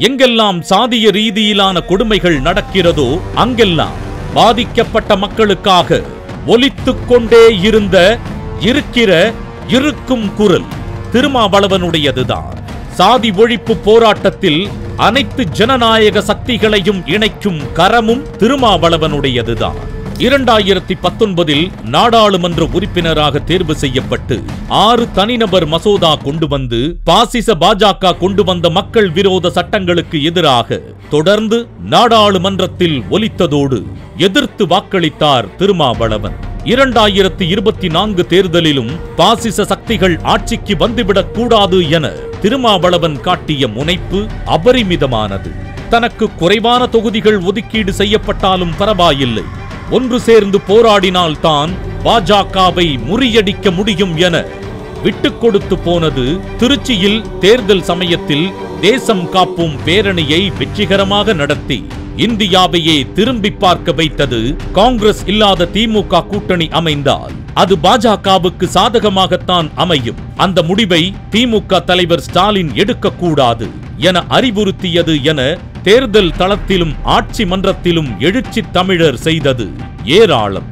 எங்கெல்லாம் சாதிய ரீதியிலான கொடுமைகள் நடக்கிறதோ அங்கெல்லாம் பாதிக்கப்பட்ட மக்களுக்காக ஒலித்துக் கொண்டே இருந்த இருக்கும் குரல் திருமாவளவனுடையதுதான். சாதி ஒழிப்பு போராட்டத்தில் அனைத்து ஜனநாயக சக்திகளையும் இணைக்கும் கரமும் திருமாவளவனுடையதுதான். 2019 நாடாளுமன்ற உறுப்பினராக தேர்வு செய்யப்பட்டு 6 தனிநபர் மசோதா கொண்டு வந்து பாசிச பாஜக கொண்டு வந்த மக்கள் விரோத சட்டங்களுக்கு எதிராக தொடர்ந்து நாடாளுமன்றத்தில் ஒலித்ததோடு எதிர்த்து வாக்களித்தார் திருமாவளவன். 2024 தேர்தலிலும் பாசிச சக்திகள் ஆட்சிக்கு வந்துவிடக் கூடாது என திருமாவளவன் காட்டிய முனைப்பு அபரிமிதமானது. தனக்கு குறைவான தொகுதிகள் ஒதுக்கீடு செய்யப்பட்டாலும் பரவாயில்லை, ஒன்று சேர்ந்து போராடினால் தான் பாஜகவை முறியடிக்க முடியும் என விட்டுக் கொடுத்து போனது. திருச்சியில் தேர்தல் சமயத்தில் தேசம் காப்போம் பேரணியை வெற்றிகரமாக நடத்தி இந்தியாவையே திரும்பி பார்க்க வைத்தது. காங்கிரஸ் இல்லாத திமுக கூட்டணி அமைந்தால் அது பாஜகவுக்கு சாதகமாகத்தான் அமையும். அந்த முடிவை திமுக தலைவர் ஸ்டாலின் எடுக்கக்கூடாது என அறிவுறுத்தியது என தேர்தல் தளத்திலும் ஆட்சி மன்றத்திலும் எழுச்சி தமிழர் செய்தது ஏராளம்.